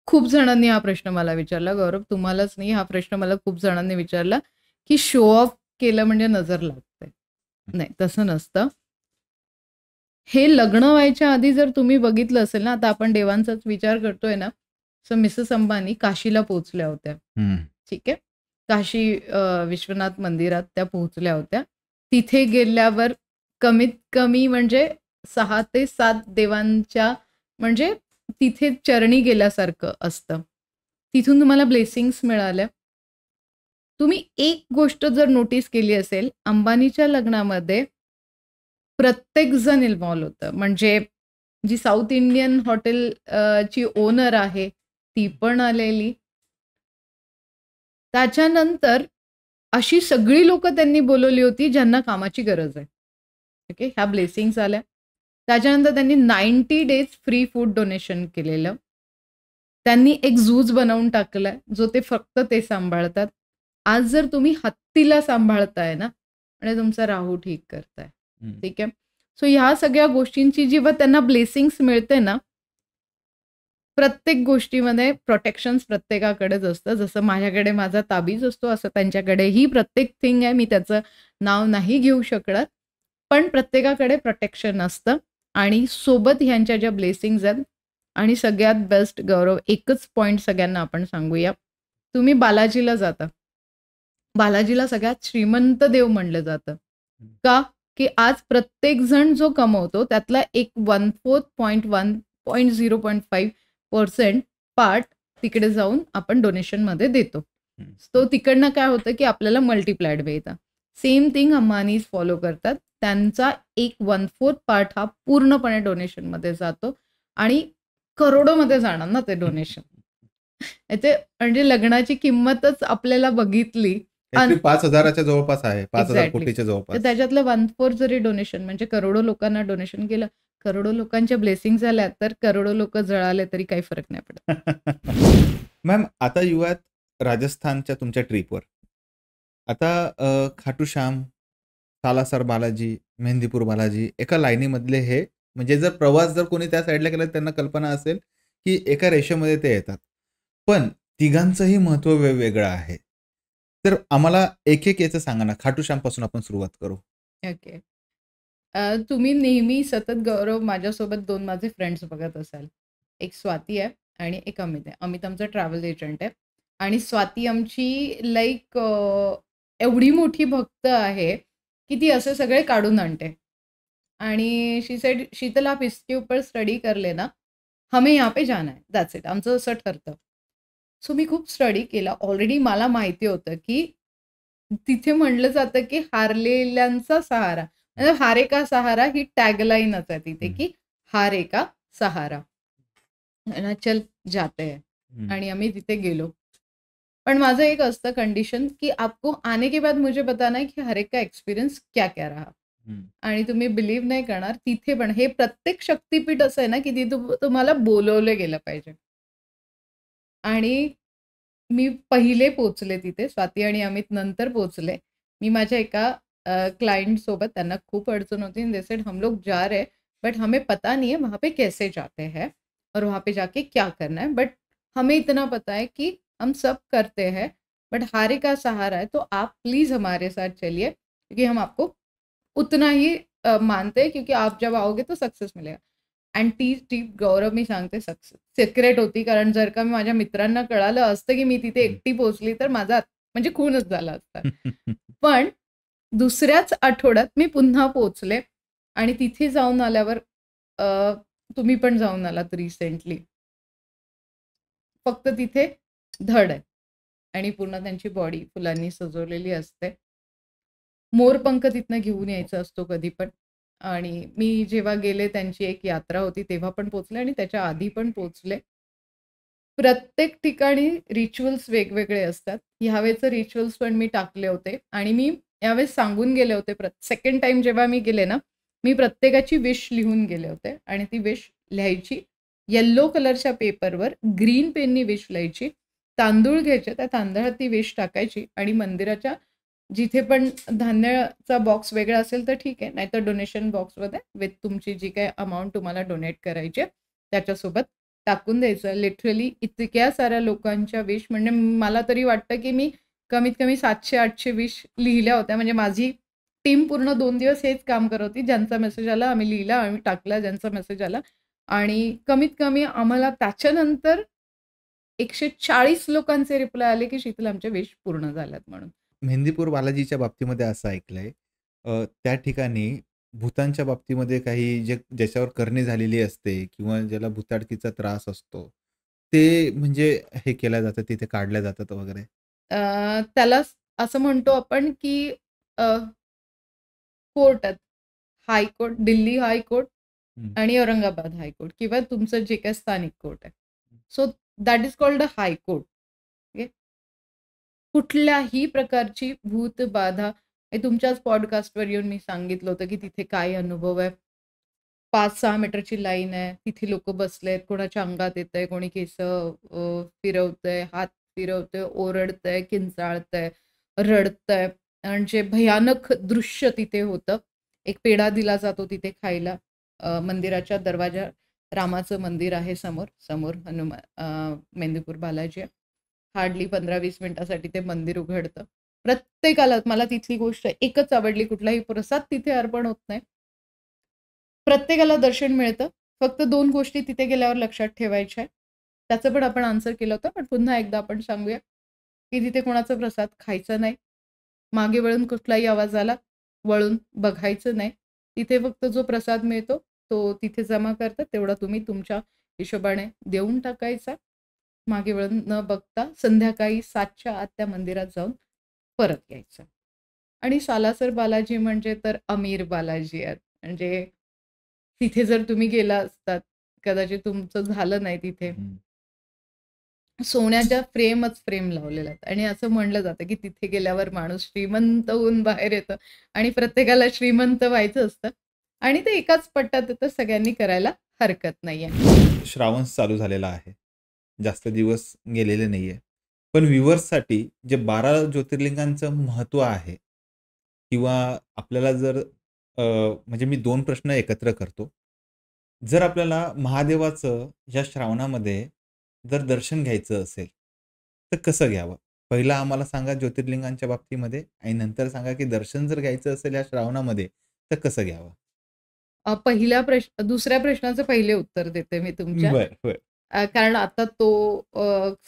खूप जणांनी हा प्रश्न मला विचारला. गौरव, तुम्हालाच नाही, हा प्रश्न मला खूप जणांनी विचारला, की शो ऑफ केलं म्हणजे नजर लागते. नाही, तसं नसतं. हे लग्न व्हायच्या आधी जर तुम्ही बघितलं असेल ना, आता आपण देवांचाच विचार करतोय ना, सो मिसेस अंबानी काशीला पोहोचल्या होत्या. हं. ठीक आहे. काशी विश्वनाथ मंदिरात त्या पोहोचल्या होत्या. तिथे गेल्यावर कमीत कमी म्हणजे 6 ते 7 देवांच्या म्हणजे तिथे चरणी गेल्यासारखं असतं. तिथून तुम्हाला ब्लेसिंग्स मिळाल्या. तुम्ही एक गोष्ट जर नोटीस केली असेल, अंबानीच्या लग्नामध्ये प्रत्येक जण इन्व्हॉल्व होतं. म्हणजे जी साउथ इंडियन हॉटेल ची ओनर आहे, ती पण आलेली. त्याच्यानंतर अशी सगळी लोकं त्यांनी बोलावली होती, ज्यांना कामाची गरज आहे. ओके. ह्या ब्लेसिंग्स आल्या. त्याच्यानंतर त्यांनी 90 डेज फ्री फूड डोनेशन केलेलं. त्यांनी एक झूज बनवून टाकलाय, जो ते फक्त ते सांभाळतात. आज जर तुम्ही हत्तीला सांभाळताय ना आणि तुमचा राहू ठीक करताय. हं. ठीक आहे. सो ह्या सगळ्या गोष्टींची जेव्हा त्यांना ब्लेसिंग्स मिळते ना, प्रत्येक गोष्टीमध्ये प्रोटेक्शन्स प्रत्येकाकडेच असतं. जसं माझ्याकडे माझा ताबीज असतो, असं त्यांच्याकडेही प्रत्येक थिंग आहे. मी त्याचं नाव नाही घेऊ शकणार. पण प्रत्येकाकडे प्रोटेक्शन असतं आणि सोबत ह्यांच्या ज्या ब्लेसिंग्ज आहेत आणि सगळ्यात बेस्ट गौरव, एकच पॉइंट सगळ्यांना आपण सांगूया. तुम्ही बालाजीला जाता. बालाजीला सगळ्यात श्रीमंत देव म्हणलं जातं. का? की आज प्रत्येक जण जो कमवतो त्यातला एक 1/4.1.0.5% पार्ट तिकडे जाऊन आपण डोनेशनमध्ये देतो. तो तिकडनं काय होतं, की आपल्याला मल्टिप्लायड मिळतं. सेम थिंग अंबानीज फॉलो करतात. त्यांचा एक 1/4 पार्ट हा पूर्णपणे डोनेशनमध्ये जातो आणि करोडोमध्ये जाणार ना ते डोनेशन. याचे म्हणजे लग्नाची किंमतच आपल्याला बघितली. काहीतरी 5,000च्या जवळपास आहे, 5,000 एक्झॅक्टली. कोटीच्या तर जवळपास. त्याच्यातलं 1/4 जरी डोनेशन म्हणजे करोडो लोकांना डोनेशन केलं, करोडो लोकांच्या ब्लेसिंग झाल्या, तर करोडो लोक जळाले तरी काही फरक नाही पडत. मॅम, आता युवात राजस्थानच्या तुमच्या ट्रिपवर. आता खाटू श्याम, सालासर बालाजी, मेहंदीपूर बालाजी एका लाईनीमधले हे, म्हणजे जर प्रवास जर कोणी त्या साईडला केला तर त्यांना कल्पना असेल, की एका रेषेमध्ये ते येतात. पण तिघांचंही महत्त्व वेगवेगळं आहे. तर आम्हाला एक-एक याचं सांगा ना. खाटू श्यामपासून आपण सुरुवात करू. ओके. तुम्ही नेहमी सतत गौरव माझ्यासोबत 2 माझे फ्रेंड्स बघत असाल. एक स्वाती आहे आणि एक अमित आहे. अमित आमचा ट्रॅव्हल एजंट आहे आणि स्वाती आमची लाइक एवढी मोठी भक्त आहे, की ती असे सगळे काढून आणते. आणि शी सेड, "शीतल आप इसके ऊपर स्टडी कर लेना, हमें यहाँ पे जाना है, दॅट्स इट." आमचं असं ठरतं. सो मी खूप स्टडी केला. ऑलरेडी मला माहिती होतं, की तिथे म्हटलं जातं, की हारलेल्यांचा सहारा. म्हणजे हारे का सहारा ही टॅगलाईनच आहे तिथे, हं. की हारे का सहारा. ना चल जाते हैं. हं. आणि आम्ही तिथे गेलो. पण माझं एक असतं कंडिशन, की आपको आने के बाद मुझे बताना है, की हर एक का एक्सपिरियन्स क्या-क्या रहा. हं. आणि तुम्ही बिलीव्ह नाही करणार, तिथे पण हे प्रत्येक शक्तिपीठ असं आहे ना, की तिथे तुम्हाला बोलवलं गेलं पाहिजे. आणि मी पहिले पोहोचले तिथे. स्वाती आणि अमित नंतर पोहोचले. मी माझ्या एका क्लायंटसोबत, त्यांना खूप अडचण होती. दे सेड, "हम लोग जा रहे हैं, बट हमें पता नहीं है वहाँ पे कैसे जाते हैं और वहाँ पे जाके क्या करना है। बट हमें इतना पता है कि हम सब करते हैं, बट हारे का सहारा है, तो आप प्लीज़ हमारे साथ चलिए, क्योंकि हम आपको उतना ही मानते हैं, क्योंकि आप जब आओगे तो सक्सेस मिलेगा." आणि ती ती गौरव मी सांगते सक्सेस सिक्रेट होती. कारण जर का माझ्या मित्रांना कळालं असतं, की मी तिथे हं. एकटी पोहोचली, तर माझा म्हणजे खूनच झाला असता. पण दुसऱ्याच आठवड्यात मी पुन्हा पोहोचले आणि तिथे जाऊन आल्यावर अ, तुम्ही पण जाऊन आलात रिसेंटली. फक्त तिथे धड आहे आणि पूर्ण त्यांची बॉडी फुलांनी सजवलेली असते. मोरपंख तिथनं घेऊन यायचा असतो कधी पण. आणि मी जेव्हा गेले, त्यांची एक यात्रा होती तेव्हा पण पोहोचले आणि त्याच्या आधी पण पोहोचले. प्रत्येक ठिकाणी रिच्युअल्स वेगवेगळे असतात. ह्यावेळेचे रिच्युअल्स पण मी टाकले होते आणि मी यावेळेस सांगून गेले होते. सेकंड टाईम जेव्हा मी गेले ना, मी प्रत्येकाची विश लिहून गेले होते आणि ती विश लिहायची. येलो कलरच्या पेपरवर ग्रीन पेननी विश लिहायची. तांदूळ घ्यायचे, त्या तांदळात ती विश टाकायची आणि मंदिराच्या जिथे पण धान्याचा बॉक्स वेगळा असेल तर ठीक आहे. नाहीतर डोनेशन बॉक्समध्ये विथ तुमची जी काही अमाउंट तुम्हाला डोनेट करायची आहे, त्याच्यासोबत टाकून द्यायचं. लिटरली इतक्या साऱ्या लोकांच्या विश, म्हणजे मला तरी वाटतं, की मी कमीत कमी 700-800 विश लिहिल्या होत्या. म्हणजे माझी टीम पूर्ण 2 दिवस हेच काम करत होती. ज्यांचा मेसेज आला आम्ही लिहिला, आम्ही टाकला. ज्यांचा मेसेज आला आणि कमीत कमी आम्हाला त्याच्यानंतर 140 लोकांचे रिप्लाय आले, की शीतल आमच्या विश पूर्ण झाल्यात म्हणून. मेहंदीपूर बालाजीच्या बाबतीमध्ये असं ऐकलंय, त्या ठिकाणी भूतांच्या बाबतीमध्ये काही ज्याच्यावर करणी झालेली असते किंवा ज्याला भुताटकीचा त्रास असतो, ते म्हणजे हे केल्या जातं, तिथे काढल्या जातात वगैरे. त्याला असं म्हणतो आपण, की कोर्टात हायकोर्ट, दिल्ली हायकोर्ट हं. आणि औरंगाबाद हायकोर्ट किंवा तुमचं जे काही स्थानिक कोर्ट आहे. So that is called a high court. Okay. कुठल्याही प्रकारची भूतबाधा, हे तुमच्याच पॉडकास्टवर येऊन मी सांगितलं होतं, की तिथे काय अनुभव आहे. 5-6 मीटरची लाईन आहे. तिथे लोकं बसलेत. कोणाच्या अंगात येतंय, कोणी केसं फिरवतंय, हात फिरवतंय, ओरडतंय, किंचाळतंय, रडतंय. म्हणजे भयानक दृश्य तिथे होतं. एक पेढा दिला जातो तिथे खायला. मंदिराच्या दरवाजा, रामाचं मंदिर आहे समोर. समोर मेंदीपूर बालाजी आहे. हार्डली 15-20 मिनिटासाठी ते मंदिर उघडतं. प्रत्येकाला, मला तिथली गोष्ट एकच आवडली, कुठलाही प्रसाद तिथे अर्पण होत नाही. प्रत्येकाला दर्शन मिळतं. फक्त 2 गोष्टी तिथे गेल्यावर लक्षात ठेवायच्या आहेत. त्याचं पण आपण आन्सर केलं होतं, पण पुन्हा एकदा आपण सांगूया, की तिथे कोणाचा प्रसाद खायचा नाही. मागे वळून कुठलाही आवाज आला, वळून बघायचं नाही. तिथे फक्त जो प्रसाद मिळतो, तो तिथे जमा करतात. तेवढा तुम्ही तुमच्या हिशोबाने देऊन टाकायचा. मागे वळून न बघता संध्याकाळी 7च्या आत त्या मंदिरात जाऊन परत यायचं. आणि सालासर बालाजी म्हणजे तर अमीर बालाजी आहेत. म्हणजे तिथे जर तुम्ही गेला असतात, कदाचित तुमचं झालं नाही तिथे. हं. सोन्याच्या फ्रेम लावलेल्या आहेत आणि असं म्हणलं जातं की तिथे गेल्यावर माणूस श्रीमंत होऊन बाहेर येतं आणि प्रत्येकाला श्रीमंत व्हायचं असतं आणि ते एकाच पट्ट्यात येतं, सगळ्यांनी करायला हरकत नाहीये. श्रावण चालू झालेला आहे. जास्त दिवस गेलेले नाहीये. पण व्ह्यूअर्ससाठी जे 12 ज्योतिर्लिंगांचं महत्त्व आहे किंवा आपल्याला जर म्हणजे मी 2 प्रश्न एकत्र करतो. जर आपल्याला महादेवाचं या श्रावणामध्ये जर दर्शन घ्यायचं असेल, तर कसं घ्यावं? पहिलं आम्हाला सांगा ज्योतिर्लिंगांच्या बाबतीमध्ये आणि नंतर सांगा की दर्शन जर घ्यायचं असेल या श्रावणामध्ये, तर कसं घ्यावं? दुसऱ्या प्रश्नाचं पहिले उत्तर देते मी तुमच्या. बरं, बरं. कारण आता तो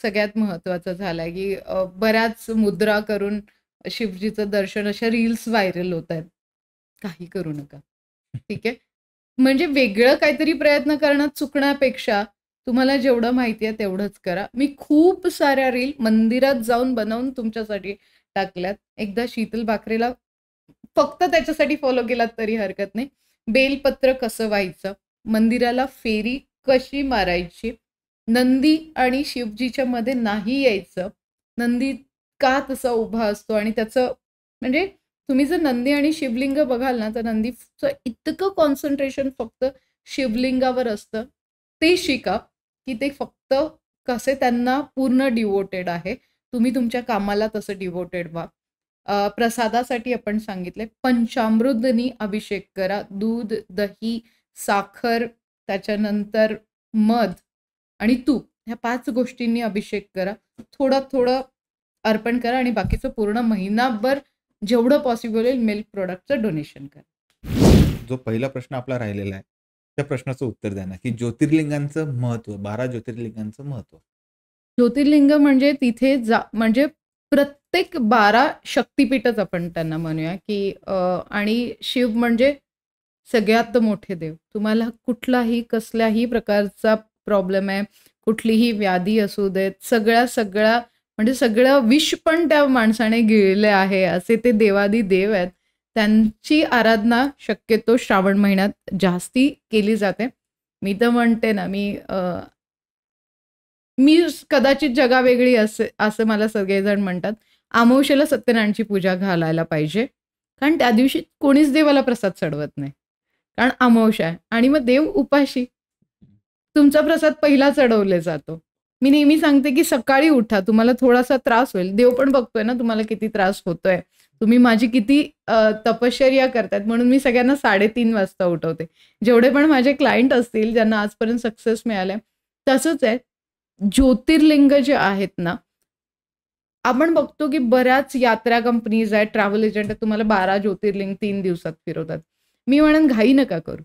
सगळ्यात महत्त्वाचा झालाय, की बऱ्याच मुद्रा करून शिवजीचं दर्शन अशा रील्स व्हायरल होतायत. काही करू नका. ठीक आहे. म्हणजे वेगळं काहीतरी प्रयत्न करण्यात चुकण्यापेक्षा तुम्हाला जेवढं माहिती आहे तेवढंच करा. मी खूप साऱ्या रील मंदिरात जाऊन बनवून तुमच्यासाठी टाकल्यात. एकदा शीतल बाकरेला फक्त त्याच्यासाठी फॉलो केलात तरी हरकत नाही. बेलपत्र कसं व्हायचं, मंदिराला फेरी कशी मारायची, नंदी आणि शिवजीच्या मध्ये नाही यायचं, नंदी का तसा उभा असतो आणि त्याचं म्हणजे तुम्ही जर नंदी आणि शिवलिंग बघाल ना, तर नंदीचं इतकं कॉन्सन्ट्रेशन फक्त शिवलिंगावर असतं. ते शिका, की ते फक्त कसे त्यांना पूर्ण डिवोटेड आहे. तुम्ही तुमच्या कामाला तसं डिवोटेड व्हा. प्रसादासाठी आपण सांगितले पंचामृतनी अभिषेक करा. दूध, दही, साखर, त्याच्यानंतर मध आणि तूप ह्या 5 गोष्टींनी अभिषेक करा. थोडं अर्पण करा आणि बाकीचं पूर्ण महिनाभर जेवढं पॉसिबल होईल मिल्क प्रोडक्टचं डोनेशन करा. जो पहिला प्रश्न आपला राहिलेला आहे, त्या प्रश्नाचं उत्तर द्या ना, की ज्योतिर्लिंगांचं महत्त्व, 12 ज्योतिर्लिंगांचं महत्त्व. ज्योतिर्लिंग म्हणजे तिथे म्हणजे प्रत्येक 12 शक्तिपीठच आपण त्यांना म्हणूया, की आणि शिव म्हणजे सगळ्यात मोठे देव. तुम्हाला कुठलाही कसल्याही प्रकारचा प्रॉब्लेम आहे, कुठलीही व्याधी असू देत, सगळ्या म्हणजे सगळं विष पण त्या माणसाने गिळले आहे, असे ते देवादिदेव आहेत. त्यांची आराधना शक्यतो श्रावण महिन्यात जास्ती केली जाते. मी तर म्हणते ना, मी कदाचित जगावेगळी असं मला सगळेजण म्हणतात. अमावास्येला सत्यनारायणची पूजा घालायला पाहिजे. कारण त्या दिवशी कोणीच देवाला प्रसाद चढवत नाही. कारण अमावास्या आहे आणि मग देव उपाशी. तुमचा प्रसाद पहिला चढवला जातो. मी नेहमी सांगते, की सकाळी उठा. तुम्हाला थोडासा त्रास होईल. देव पण बघतोय ना तुम्हाला किती त्रास होतोय. तुम्ही माझी किती तपश्चर्या करतायत म्हणून मी सगळ्यांना 3:30 वाजता उठवते. जेवढे पण माझे क्लायंट असतील ज्यांना आजपर्यंत सक्सेस मिळालाय, तसंच आहे. ज्योतिर्लिंग जे आहेत ना, आपण बघतो की बऱ्याच यात्रा कंपनीज आहेत, ट्रॅव्हल एजंट आहेत, तुम्हाला 12 ज्योतिर्लिंग 3 दिवसात फिरवतात. मी म्हणेन घाई नका करू.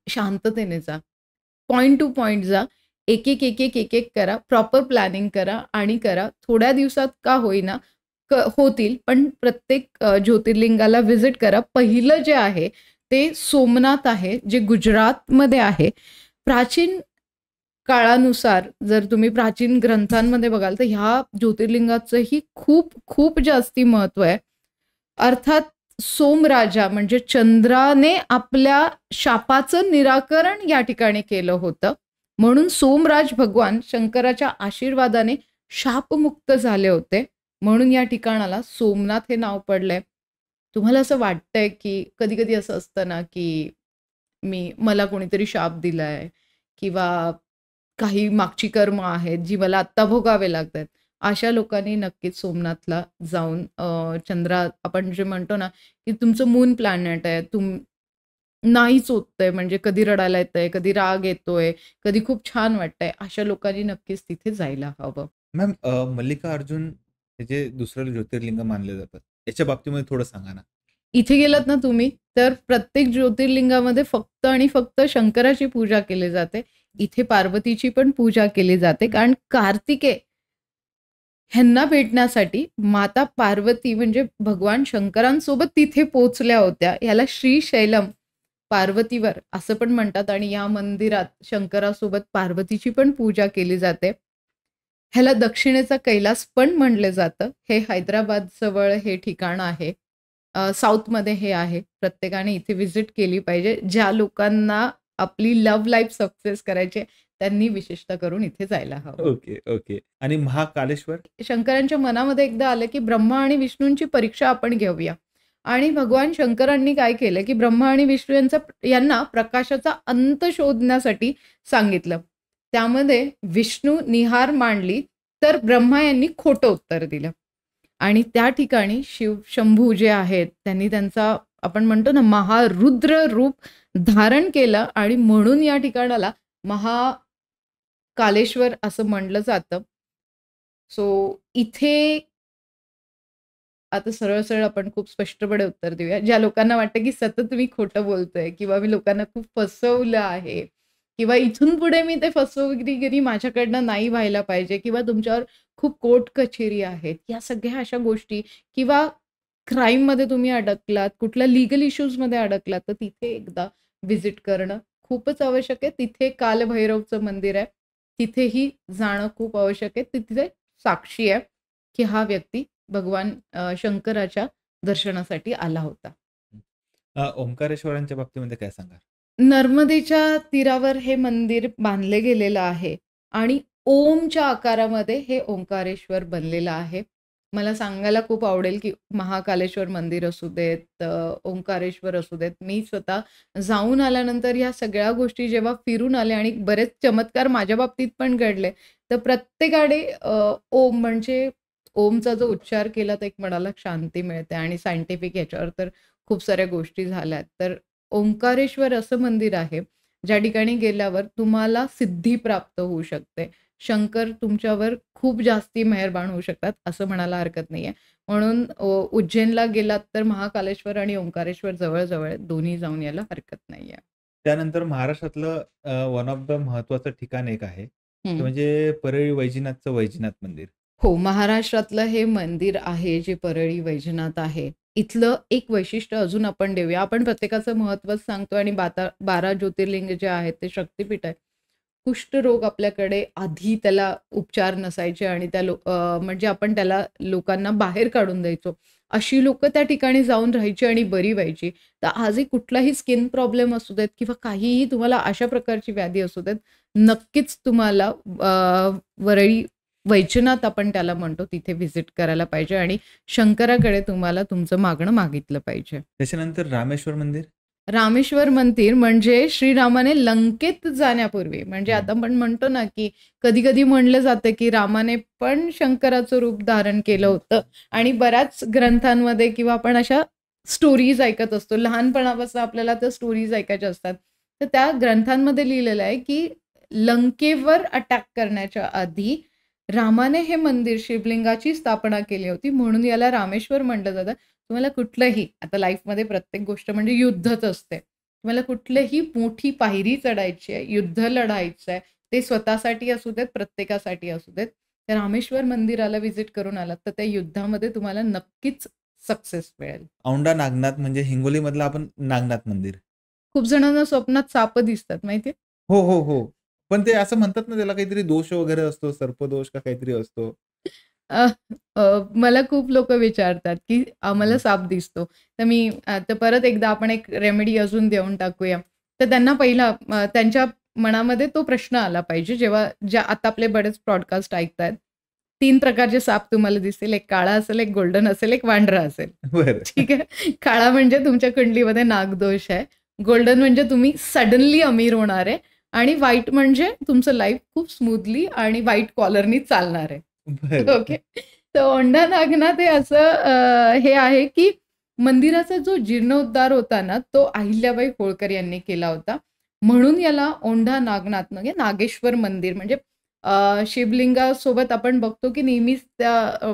शांततेने जा. पॉइंट टू पॉइंट जा. एक करा. प्रॉपर प्लॅनिंग करा आणि करा. थोड्या दिवसात का होईना होतील, पण प्रत्येक ज्योतिर्लिंगाला व्हिजिट करा. पहिलं जे आहे ते सोमनाथ आहे, जे गुजरातमध्ये आहे. प्राचीन काळानुसार जर तुम्ही प्राचीन ग्रंथांमध्ये बघाल तर ह्या ज्योतिर्लिंगाचंही खूप खूप जास्ती महत्व आहे. अर्थात सोमराजा म्हणजे चंद्राने आपल्या शापाचं निराकरण या ठिकाणी केलं होतं. म्हणून सोमराज भगवान शंकराच्या आशीर्वादाने शापमुक्त झाले होते. म्हणून या ठिकाणाला सोमनाथ हे नाव पडलंय. तुम्हाला असं वाटतंय की कधी कधी असं असतं ना की मला कोणीतरी शाप दिलाय किंवा काही मागची कर्म आहेत जी मला आत्ता भोगावे लागतात. अशा लोकांनी नक्कीच सोमनाथला जाऊन आपण जे म्हणतो ना, की तुमचं मून प्लॅनेट आहे, नाहीच होतंय म्हणजे कधी रडायला येतंय, कधी राग येतोय, कधी खूप छान वाटतंय, अशा लोकांनी नक्कीच तिथे जायला हवं. मॅम मल्लिकार्जुन हे जे दुसरं ज्योतिर्लिंग मानले जातात, याच्या बाबतीमध्ये थोडं सांगा ना? इथे गेलात ना तुम्ही, तर प्रत्येक ज्योतिर्लिंगामध्ये फक्त आणि फक्त शंकराची पूजा केली जाते. इथे पार्वतीची पण पूजा केली जाते. कारण कार्तिकेय ह्यांना भेटण्यासाठी माता पार्वती म्हणजे भगवान शंकरांसोबत तिथे पोहोचल्या होत्या. याला श्रीशैलम पार्वतीवर असं पण म्हणतात आणि या मंदिरात शंकरासोबत पार्वतीची पण पूजा केली जाते. ह्याला दक्षिणेचा कैलास पण म्हणलं जातं. हे हैदराबाद जवळ हे ठिकाण आहे. साऊथमध्ये हे आहे. प्रत्येकाने इथे व्हिजिट केली पाहिजे. ज्या लोकांना आपली लव्ह लाईफ सक्सेस करायची आहे, त्यांनी विशेषतः करून इथे जायला हवं. Okay, okay. आणि महाकालेश्वर? शंकरांच्या मनामध्ये एकदा आलं, की ब्रह्मा आणि विष्णूंची परीक्षा आपण घेऊया. आणि भगवान शंकरांनी काय केलं, की ब्रह्मा आणि विष्णू यांना प्रकाशाचा अंत शोधण्यासाठी सांगितलं. त्यामध्ये विष्णू निहार मांडली, तर ब्रह्मा यांनी खोटं उत्तर दिलं. आणि त्या ठिकाणी शंभू जे आहेत, त्यांनी त्यांचा आपण म्हणतो ना महारुद्र रूप धारण केलं आणि म्हणून या ठिकाणाला महाकालेश्वर असं म्हणलं जातं. सो इथे आता सरळ-सरळ आपण खूप स्पष्टपणे उत्तर देऊया. ज्या लोकांना वाटतं, की सतत मी खोटं बोलतोय किंवा मी लोकांना खूप फसवलं आहे किंवा इथून पुढे मी ते फसवेगिरी माझ्याकडनं नाही व्हायला पाहिजे किंवा तुमच्यावर खूप कोर्ट कचेरी आहेत. या सगळ्या अशा गोष्टी किंवा क्राईममध्ये तुम्ही अडकलात, कुठल्या लीगल इश्यूजमध्ये अडकलात, तर तिथे एकदा व्हिजिट करणं खूपच आवश्यक आहे. तिथे कालभैरवचं मंदिर आहे. तिथेही जाणं खूप आवश्यक आहे. तिथे साक्षी आहे, की हा व्यक्ती भगवान शंकराच्या दर्शनासाठी आला होता. ओंकारेश्वरांच्या बाबतीमध्ये काय सांगाल? नर्मदेच्या तीरावर हे मंदिर बांधले गेलेलं आहे आणि ओमच्या आकारामध्ये हे ओंकारेश्वर बनलेलं आहे. मला सांगायला खूप आवडेल, की महाकालेश्वर मंदिर असू देत, ओंकारेश्वर असू देत. मी स्वतः जाऊन आल्यानंतर ह्या सगळ्या गोष्टी जेव्हा फिरून आले आणि बरेच चमत्कार माझ्या बाबतीत पण घडले. तर प्रत्येकाकडे ओम म्हणजे ओमचा जो उच्चार केला तर एक मनाला शांती मिळते आणि सायंटिफिक ह्याच्यावर तर खूप साऱ्या गोष्टी झाल्यात. तर ओंकारेश्वर असं मंदिर आहे, ज्या ठिकाणी गेल्यावर तुम्हाला सिद्धी प्राप्त होऊ शकते. शंकर तुमच्यावर खूप जास्ती मेहरबान होऊ शकतात, असं म्हणायला हरकत नाहीये. म्हणून उज्जैनला गेलात तर महाकालेश्वर आणि ओंकारेश्वर जवळ-जवळ आहेत. दोन्ही जाऊन यायला हरकत नाहीये. त्यानंतर महाराष्ट्रातलं वन ऑफ द महत्त्वाचं ठिकाण एक आहे. ते हं. म्हणजे परळी वैजनाथचं वैजनाथ मंदिर. हो, महाराष्ट्रातलं हे मंदिर आहे, जे परळी वैजनाथ आहे. इथलं एक वैशिष्ट्य अजून आपण देऊया. आपण प्रत्येकाचं महत्त्वच सांगतो आणि 12 ज्योतिर्लिंग जे आहेत ते शक्तिपीठ आहे. कुष्ठरोग आपल्याकडे आधी त्याला उपचार नसायचे आणि म्हणजे आपण त्याला लोकांना बाहेर काढून द्यायचो. अशी लोकं त्या ठिकाणी जाऊन राहायची आणि बरी व्हायची. तर आजही कुठलाही स्किन प्रॉब्लेम असू देत किंवा काहीही तुम्हाला अशा प्रकारची व्याधी असू देत, नक्कीच तुम्हाला वरळी वैजनाथ आपण त्याला म्हणतो, तिथे व्हिजिट करायला पाहिजे आणि शंकराकडे तुम्हाला तुमचं मागणं मागितलं पाहिजे. त्याच्यानंतर रामेश्वर मंदिर. रामेश्वर मंदिर म्हणजे श्रीरामाने लंकेत जाण्यापूर्वी म्हणजे आता आपण म्हणतो ना, की कधी-कधी म्हणलं जातं, की रामाने पण शंकराचं रूप धारण केलं होतं आणि बऱ्याच ग्रंथांमध्ये किंवा आपण अशा स्टोरीज ऐकत असतो. लहानपणापासून आपल्याला त्या स्टोरीज ऐकायच्या असतात. तर त्या ग्रंथांमध्ये लिहिलेलं आहे, की लंकेवर अटॅक करण्याच्या आधी रामाने हे मंदिर शिवलिंगाची स्थापना केली होती. म्हणून याला रामेश्वर म्हटलं जातं. तुम्हाला कुठलंही आता लाईफमध्ये प्रत्येक गोष्ट म्हणजे युद्धच असते. तुम्हाला कुठलीही मोठी पायरी चढायची आहे, युद्ध लढायचं आहे, ते स्वतःसाठी असू देत, प्रत्येकासाठी असू देत. तर रामेश्वर मंदिराला व्हिजिट करून आलात, तर त्या युद्धामध्ये तुम्हाला नक्कीच सक्सेस मिळेल. औंढा नागनाथ म्हणजे हिंगोलीमधलं आपण नागनाथ मंदिर. खूप जणांना स्वप्नात साप दिसतात माहिती हो, हो, हो. पण ते असं म्हणतात ना, त्याला काहीतरी दोष वगैरे असतो, सर्पदोष का काहीतरी असतो. अ, अ, मला खूप लोकं विचारतात, की आम्हाला हं. साप दिसतो. तर मी तर परत एकदा आपण एक रेमेडी अजून देऊन टाकूया. तर त्यांना पहिला त्यांच्या मनामध्ये तो प्रश्न आला पाहिजे, जेव्हा आता आपले बरेच पॉडकास्ट ऐकतायत. 3 प्रकारचे साप तुम्हाला दिसतील. एक काळा असेल, एक गोल्डन असेल, एक पांढरा असेल. बरं. ठीक आहे. काळा म्हणजे तुमच्या कुंडलीमध्ये नागदोष आहे. गोल्डन म्हणजे तुम्ही सडनली अमीर होणार आहे आणि व्हाईट म्हणजे तुमचं लाईफ खूप स्मूथली आणि व्हाईट कॉलरनी चालणार आहे. बरं. ओके. तर औंढा नागनाथ हे असं हे आहे, की मंदिराचा जो जीर्णोद्धार होता ना, तो अहिल्याबाई होळकर यांनी केला होता. म्हणून याला औंढा नागनाथ म्हणजे नागेश्वर मंदिर म्हणजे शिवलिंगासोबत आपण बघतो, की नेहमीच त्या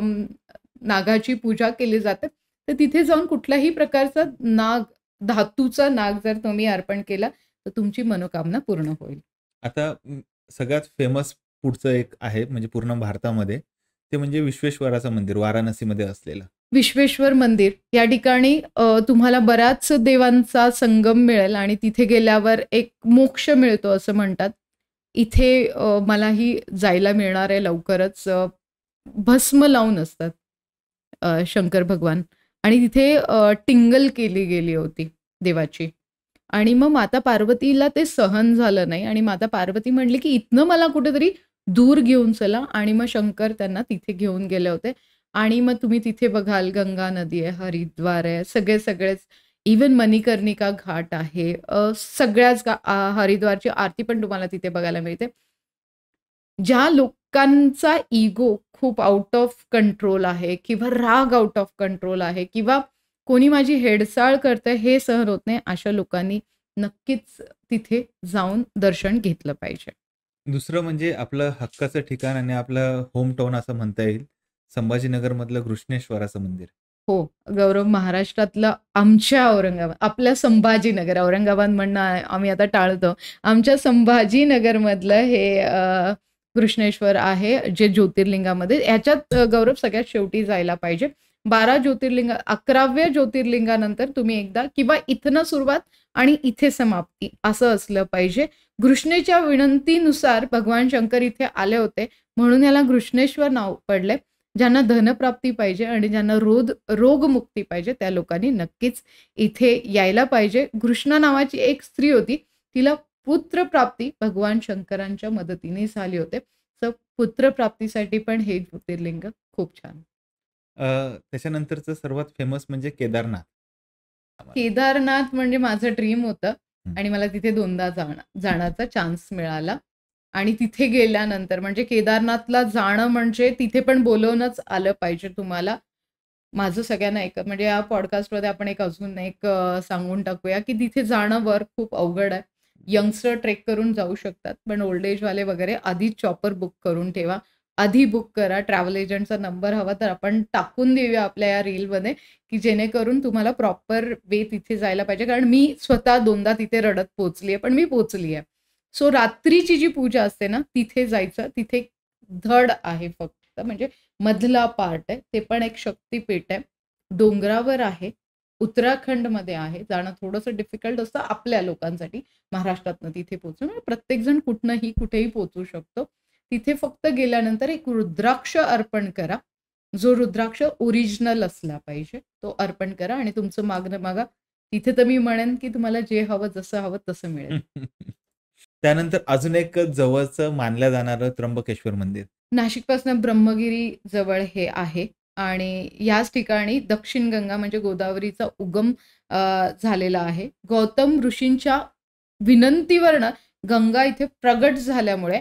नागाची पूजा केली जाते. तर तिथे जाऊन कुठल्याही प्रकारचा धातूचा नाग जर तुम्ही अर्पण केला, तर तुमची मनोकामना पूर्ण होईल. आता सगळ्यात फेमस पुढचं एक आहे म्हणजे पूर्ण भारतामध्ये, ते म्हणजे विश्वेश्वराचं मंदिर वाराणसीमध्ये असलेलं. विश्वेश्वर मंदिर या ठिकाणी तुम्हाला बऱ्याच देवांचा संगम मिळेल आणि तिथे गेल्यावर एक मोक्ष मिळतो असं म्हणतात. इथे मलाही जायला मिळणार आहे लवकरच. भस्म लावून असतात शंकर भगवान आणि तिथे टिंगल केली गेली होती देवाची आणि मग माता पार्वतीला ते सहन झालं नाही आणि माता पार्वती म्हणली की इथनं मला कुठेतरी दूर घेऊन चला आणि मग शंकर त्यांना तिथे घेऊन गेले होते. आणि मग तुम्ही तिथे बघाल गंगा नदी आहे, हरिद्वार आहे, सगळेच इव्हन मणिकर्णिका घाट आहे. सगळ्याच हरिद्वारची आरती पण तुम्हाला तिथे बघायला मिळते. ज्या लोकांचा इगो खूप आउट ऑफ कंट्रोल आहे किंवा राग आउट ऑफ कंट्रोल आहे किंवा कोणी माझी हेडसाळ करतंय हे सहन होत नाही, अशा लोकांनी नक्कीच तिथे जाऊन दर्शन घेतलं पाहिजे. दुसरं म्हणजे आपलं हक्काचं ठिकाण आणि आपलं होम टाउन असं म्हणता येईल, संभाजीनगरमधलं घृष्णेश्वराचं मंदिर. हो, गौरव, महाराष्ट्रातलं आमच्या औरंगाबाद, आपल्या संभाजीनगर, औरंगाबाद म्हणणं आम्ही आता टाळतो. आमच्या संभाजीनगरमधलं हे कृष्णेश्वर आहे, जे ज्योतिर्लिंगामध्ये ह्याच्यात गौरव सगळ्यात शेवटी जायला पाहिजे. 12 ज्योतिर्लिंग 11व्या ज्योतिर्लिंगानंतर तुम्ही एकदा किंवा इथनं सुरुवात आणि इथे समाप्ती असं असलं पाहिजे. घृष्णेच्या विनंतीनुसार भगवान शंकर इथे आले होते म्हणून याला घृष्णेश्वर नाव पडलंय. ज्यांना धनप्राप्ती पाहिजे आणि ज्यांना रोगमुक्ती पाहिजे त्या लोकांनी नक्कीच इथे यायला पाहिजे. घृष्णा नावाची एक स्त्री होती, तिला पुत्रप्राप्ती भगवान शंकरांच्या मदतीने झाली होते. तर पुत्रप्राप्तीसाठी पण हे ज्योतिर्लिंग खूप छान. त्याच्यानंतरचं सर्वात फेमस म्हणजे केदारनाथ. केदारनाथ म्हणजे माझं ड्रीम होतं हं. आणि मला तिथे 2दा जाण्याचा चान्स मिळाला. आणि तिथे गेल्यानंतर म्हणजे केदारनाथला जाणं म्हणजे तिथे पण बोलवणंच आलं पाहिजे तुम्हाला. माझं सगळ्यांना म्हणजे या पॉडकास्टमध्ये आपण अजून सांगून टाकूया, की तिथे जाणं खूप अवघड आहे. यंगस्टर ट्रेक करून जाऊ शकतात, पण ओल्ड एजवाले वगैरे आधीच चॉपर बुक करून ठेवा. आधी बुक करा. ट्रॅव्हल एजंटचा नंबर हवा तर आपण टाकून देऊया आपल्या या रीलमध्ये, की जेणेकरून तुम्हाला प्रॉपर वे तिथे जायला पाहिजे. कारण मी स्वतः 2दा तिथे रडत पोहोचली आहे, पण मी पोहोचली आहे. सो रात्रीची जी पूजा असते ना, तिथे जायचं. तिथे धड आहे फक्त, म्हणजे मधला पार्ट आहे. ते पण एक शक्तिपीठ आहे. डोंगरावर आहे. उत्तराखंडमध्ये आहे. जाणं थोडंसं डिफिकल्ट असतं आपल्या लोकांसाठी. महाराष्ट्रातनं तिथे पोहोचणं. म्हणजे प्रत्येकजण कुठेही पोहोचू शकतो. तिथे फक्त गेल्यानंतर एक रुद्राक्ष अर्पण करा. जो रुद्राक्ष ओरिजिनल असला पाहिजे, तो अर्पण करा आणि तुमचं मागणं मागा. तिथे तर मी म्हणेन, की तुम्हाला जे हवं, जसं हवं तसं मिळेल. त्यानंतर अजून एक जवळचं मानलं जाणारं त्र्यंबकेश्वर मंदिर. नाशिकपासून ब्रह्मगिरी जवळ हे आहे आणि याच ठिकाणी दक्षिण गंगा म्हणजे गोदावरीचा उगम झालेला आहे. गौतम ऋषींच्या विनंतीवरनं गंगा इथे प्रगट झाल्यामुळे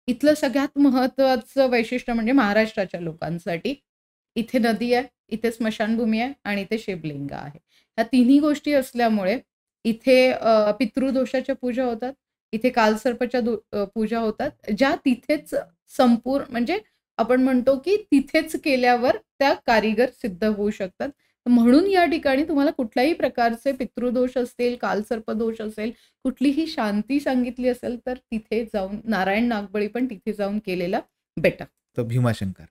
इथलं सगळ्यात महत्त्वाचं वैशिष्ट्य म्हणजे महाराष्ट्राच्या लोकांसाठी इथे नदी आहे, इथे स्मशानभूमी आहे आणि इथे शिवलिंग आहे. ह्या तिन्ही गोष्टी असल्यामुळे इथे पितृदोषाच्या पूजा होतात. इथे कालसर्पाच्या पूजा होतात, ज्या तिथेच संपूर्ण म्हणजे आपण म्हणतो, की तिथेच केल्यावर त्या कारिगर सिद्ध होऊ शकतात. म्हणून या ठिकाणी तुम्हाला कुठल्याही प्रकारचे पितृदोष असतील, कालसर्पदोष असेल, कुठलीही शांती सांगितली असेल, तर तिथे जाऊन नारायण नागबळी पण तिथे जाऊन केलेला बेटर. तो भीमाशंकर.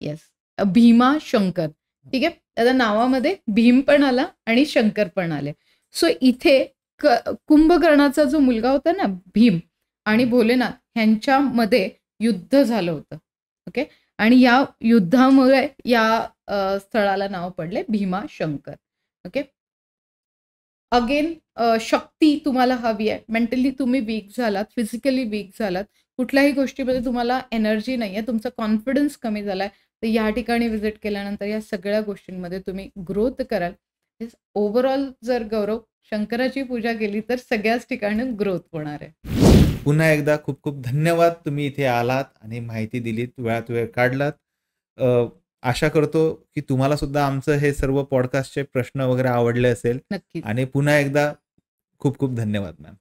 येस, भीमाशंकर. ठीक आहे. त्याच्या नावामध्ये भीम पण आला आणि शंकर पण आले. सो इथे कुंभकर्णाचा जो मुलगा होता ना भीम आणि भोलेनाथ ह्यांच्यामध्ये युद्ध झालं होतं. ओके. आणि या युद्धामुळे या स्थळाला नाव पडले भीमाशंकर. ओके. अगेन शक्ती तुम्हाला हवी आहे. मेंटली तुम्ही वीक झालात, फिजिकली वीक झालात, कुठल्याही गोष्टीमध्ये तुम्हाला एनर्जी नाही आहे, तुमचा कॉन्फिडन्स कमी झालाय, तर या ठिकाणी व्हिजिट केल्यानंतर या सगळ्या गोष्टींमध्ये तुम्ही ग्रोथ कराल. ओव्हरऑल जर गौरव शंकराची पूजा केली तर सगळ्याच ठिकाणी ग्रोथ होणार आहे. पुन्हा एकदा खूप खूप धन्यवाद. तुम्ही इथे आलात आणि माहिती दिलीत, वेळात वेळ काढलात. आशा करतो की तुम्हाला सुद्धा आमचं हे सर्व पॉडकास्टचे प्रश्न वगैरे आवडले असेल. नक्कीच. आणि पुन्हा एकदा खूप खूप धन्यवाद मॅम.